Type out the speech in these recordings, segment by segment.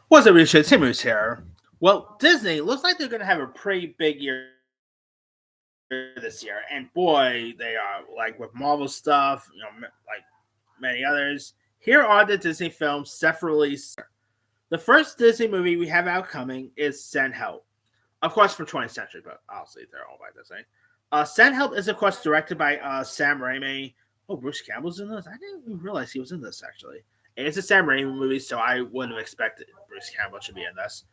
What's up, Richard? Timmons here. Well, Disney looks like they're going to have a pretty big year this year, and boy, they are like with Marvel stuff, like many others. Here are the Disney films set for release this year. The first Disney movie we have out coming is Send Help, of course, from 20th century, but obviously they're all by Disney. Send Help is, of course, directed by Sam Raimi. Oh, Bruce Campbell's in this? I didn't even realize he was in this, actually. And it's a Sam Raimi movie, so I wouldn't have expected Bruce Campbell to be in this.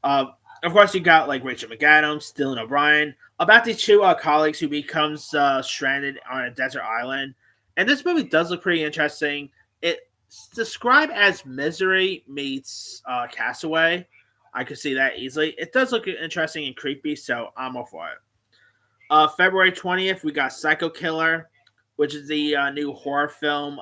Uh, of course, you got like Rachel McAdams, Dylan O'Brien, about these two colleagues who becomes stranded on a desert island. And this movie does look pretty interesting. It's described as Misery meets Castaway. I could see that easily. It does look interesting and creepy, so I'm all for it. February 20th, we got Psycho Killer, which is the new horror film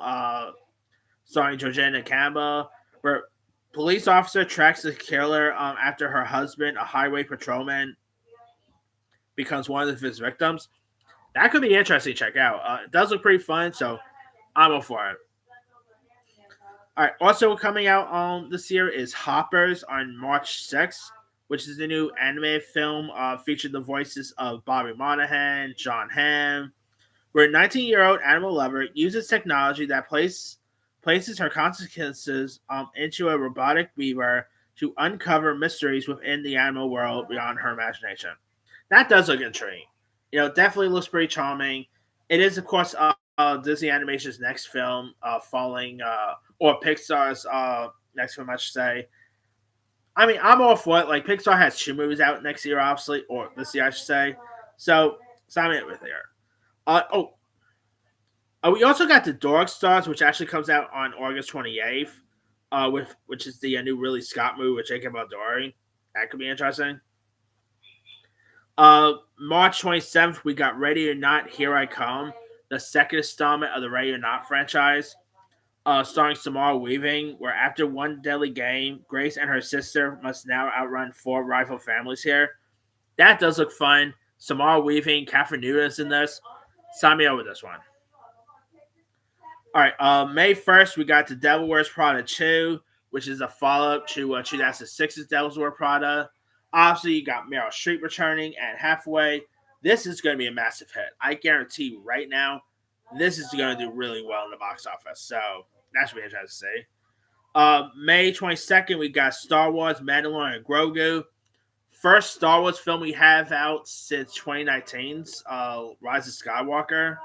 starring Georgina Campbell, where police officer tracks the killer after her husband, a highway patrolman, becomes one of his victims. That could be interesting to check out. It does look pretty fun, so I'm all for it. All right. Also coming out this year is Hoppers on March 6th, which is the new animated film featuring the voices of Bobby Monahan, John Hamm, where a 19-year-old animal lover uses technology that places her consequences into a robotic beaver to uncover mysteries within the animal world beyond her imagination. That does look intriguing. Definitely looks pretty charming. It is, of course, Disney Animation's next film, following or Pixar's next film, I should say. I mean, I'm all for it. Like Pixar has two movies out next year, obviously, or this year, I should say. So I'm in with there. Oh, we also got the Dog Stars, which actually comes out on August 28th, with which is the new Ridley Scott movie with Jacob Elordi. That could be interesting. March 27th, we got Ready or Not, Here I Come, the second installment of the Ready or Not franchise, starring Samara Weaving, where after one deadly game, Grace and her sister must now outrun four rival families here. That does look fun. Samara Weaving, Catherine Newton is in this. Sign me up with this one. All right, May 1st, we got The Devil Wears Prada 2, which is a follow up to 2006's Devil's Wear Prada. Obviously, you got Meryl Streep returning and Halfway. This is going to be a massive hit. I guarantee you right now, this is going to do really well in the box office. So that should be interesting to see. May 22nd, we got Star Wars, Mandalorian, and Grogu. First Star Wars film we have out since 2019's Rise of Skywalker.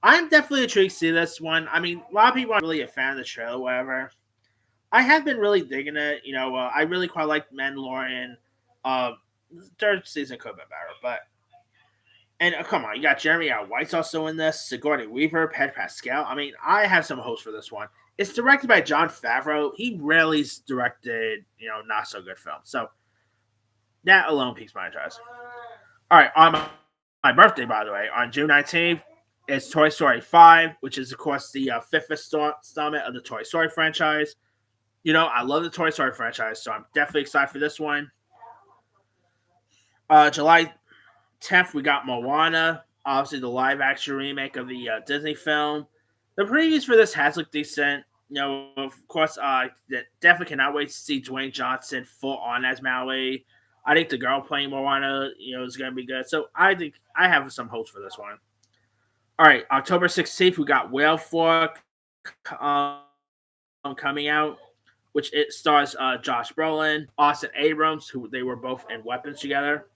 I'm definitely intrigued to see this one. I mean, a lot of people aren't really a fan of the trailer, or whatever. I have been really digging it. I really quite like Mandalorian. Uh, Third season could have been better, but come on, you got Jeremy Allen White's also in this. Sigourney Weaver, Pedro Pascal. I mean, I have some hopes for this one. It's directed by Jon Favreau. He rarely's directed, not so good films. So that alone piques my interest. All right, on my birthday, by the way, on June 19th, is Toy Story 5, which is, of course, the fifth installment of the Toy Story franchise. I love the Toy Story franchise, so I'm definitely excited for this one. July 10th, we got Moana, obviously the live action remake of the Disney film. The previews for this has looked decent. Of course, definitely cannot wait to see Dwayne Johnson full on as Maui. I think the girl playing Moana, is going to be good. So I think I have some hopes for this one. All right, October 16th, we got Whale Fork coming out, which it stars Josh Brolin, Austin Abrams, who they were both in Weapons together.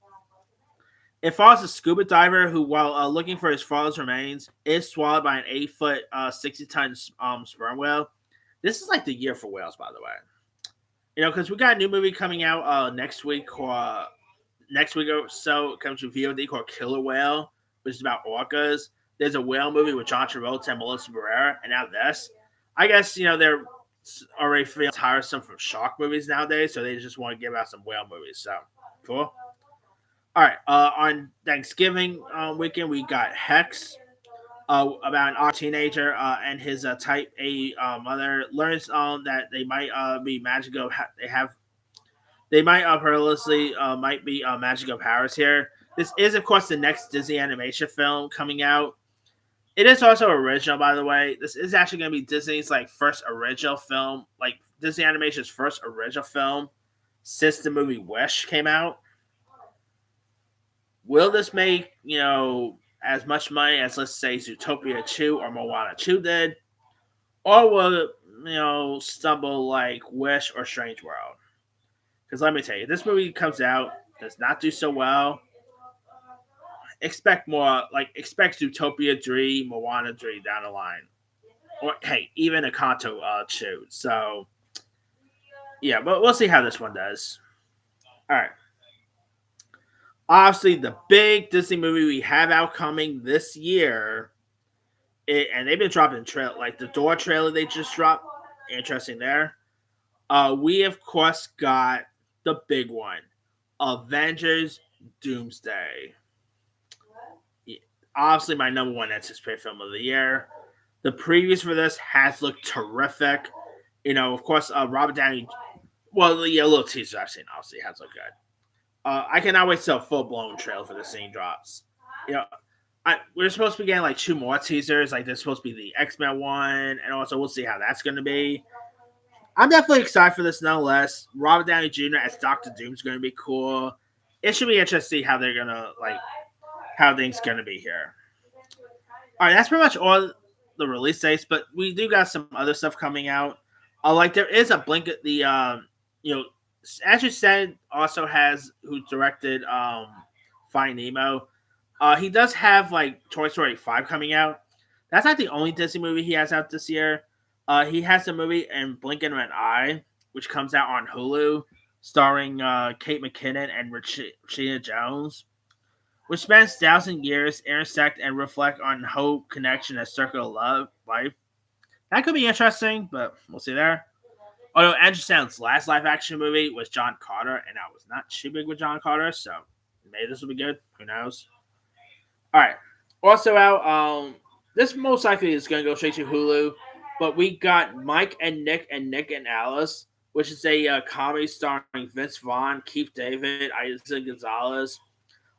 It follows a scuba diver who, while looking for his father's remains, is swallowed by an 8-foot, 60-ton sperm whale. This is like the year for whales, by the way. Because we got a new movie coming out next week or so. It comes to VOD called Killer Whale, which is about orcas. There's a whale movie with John Travolta and Melissa Barrera, and now this. I guess they're already feeling tiresome from shark movies nowadays, so they just want to give out some whale movies. So cool. All right. On Thanksgiving weekend, we got Hex, about an art teenager and his type A mother learns that they might be magical. They might perilously might be magical powers here. This is, of course, the next Disney animation film coming out. It is also original, by the way. This is actually going to be Disney's first original film, Disney Animation's first original film since the movie Wish came out. Will this make, as much money as, let's say, Zootopia 2 or Moana 2 did? Or will it, stumble like Wish or Strange World? Because let me tell you, this movie comes out, does not do so well. Expect more, expect Zootopia 3, Moana 3 down the line. Or, hey, even Encanto 2. So, yeah, but we'll see how this one does. All right. Obviously, the big Disney movie we have out coming this year, and they've been dropping like the Door trailer they just dropped. Interesting there. We of course got the big one, Avengers: Doomsday. Yeah, obviously, my number one anticipated film of the year. The previews for this has looked terrific. Of course, Robert Downey. Well, yeah, a little teaser I've seen obviously has looked good. I cannot wait till a full blown trailer for the scene drops. You know, we're supposed to be getting like two more teasers. Like there's supposed to be the X-Men one, and also we'll see how that's going to be. I'm definitely excited for this nonetheless. Robert Downey Jr. as Doctor Doom is going to be cool. It should be interesting to see how they're gonna how things going to be here. All right, that's pretty much all the release dates, but we do got some other stuff coming out. Like there is a Blink at the as you said, also has who directed Finding Nemo. He does have like Toy Story 5 coming out. That's not the only Disney movie he has out this year. He has a movie in Blink and an Eye, which comes out on Hulu, starring Kate McKinnon and Regina Jones, which spans 1,000 years, intersect and reflect on hope, connection, and circle of life. That could be interesting, but we'll see there. Although Andrew Sandler's last live action movie was John Carter, and I was not too big with John Carter, so maybe this will be good. Who knows? All right. Also out, this most likely is going to go straight to Hulu, but we got Mike and Nick and Alice, which is a comedy starring Vince Vaughn, Keith David, Isa Gonzalez,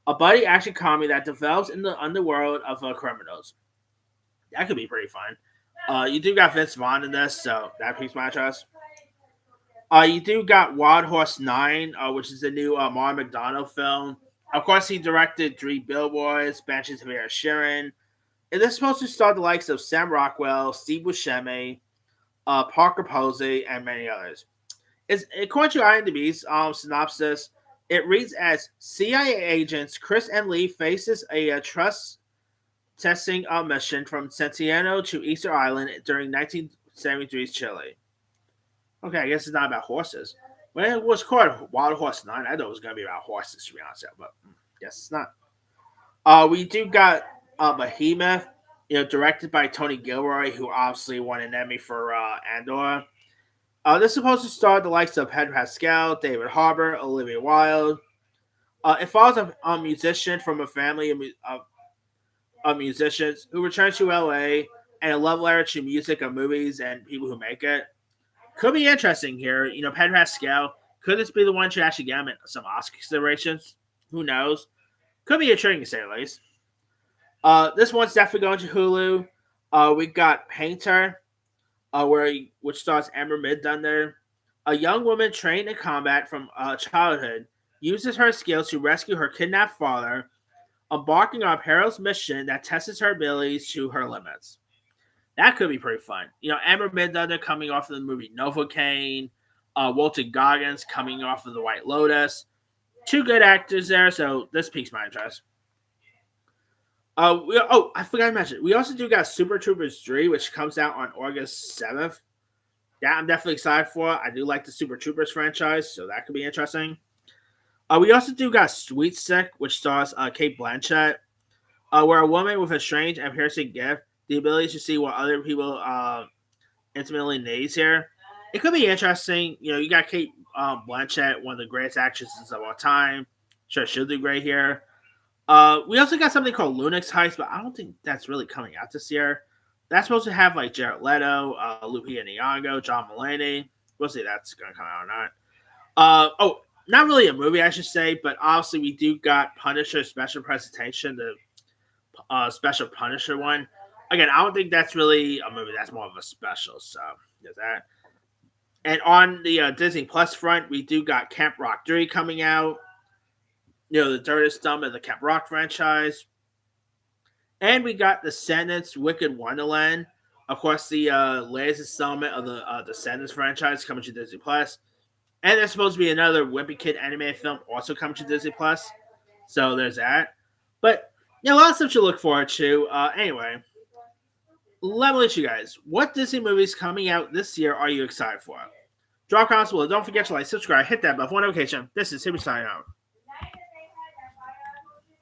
a buddy action comedy that develops in the underworld of criminals. That could be pretty fun. You do got Vince Vaughn in this, so that piques my interest. You do got Wild Horse 9, which is the new Martin McDonald film. Of course, he directed Three Billboards, Banshees of Inisherin. And this is supposed to star the likes of Sam Rockwell, Steve Buscemi, Parker Posey, and many others. According to IMDb's synopsis, it reads as CIA agents Chris and Lee faces a trust testing mission from Centeno to Easter Island during 1973's Chile. Okay, I guess it's not about horses. When it was called Wild Horse 9, I thought it was going to be about horses, to be honest, but guess it's not. We do got Behemoth, directed by Tony Gilroy, who obviously won an Emmy for Andor. This is supposed to star the likes of Pedro Pascal, David Harbour, Olivia Wilde. It follows a musician from a family of musicians who return to LA and a love letter to music and movies and people who make it. Could be interesting here. Pedro Pascal. Could this be the one to actually get him some Oscar considerations? Who knows? Could be intriguing to say the least. This one's definitely going to Hulu. We got Painter, which stars Amber Midthunder. A young woman trained in combat from childhood uses her skills to rescue her kidnapped father, embarking on a perilous mission that tests her abilities to her limits. That could be pretty fun. Amber Midthunder coming off of the movie Novocaine, Walter Goggins coming off of The White Lotus. Two good actors there, so this piques my interest. I forgot to mention, we also do got Super Troopers 3, which comes out on August 7th. That I'm definitely excited for. I do like the Super Troopers franchise, so that could be interesting. We also do got Sweet Sick, which stars Cate Blanchett, where a woman with a strange and piercing gift, the ability to see what other people intimately needs here. It could be interesting. You got Cate Blanchett, one of the greatest actresses of all time. Sure, she'll do great here. We also got something called Lunix Heist, but I don't think that's really coming out this year. That's supposed to have like Jared Leto, Lupita Nyong'o, John Mulaney. We'll see if that's going to come out or not. Not really a movie, I should say, but obviously we do got Punisher Special Presentation, the Special Punisher one. Again, I don't think that's really a movie. That's more of a special. So there's that. And on the Disney Plus front, we do got Camp Rock 3 coming out. The third installment of the Camp Rock franchise. And we got the Descendants Wicked Wonderland. Of course, the latest installment of the Descendants franchise coming to Disney Plus. And there's supposed to be another Wimpy Kid animated film also coming to Disney Plus. So there's that. But a lot of stuff to look forward to. Anyway, let me let you guys. What Disney movies coming out this year are you excited for? Drop comments below. Don't forget to like, subscribe, hit that bell for notification. This is Super signing out.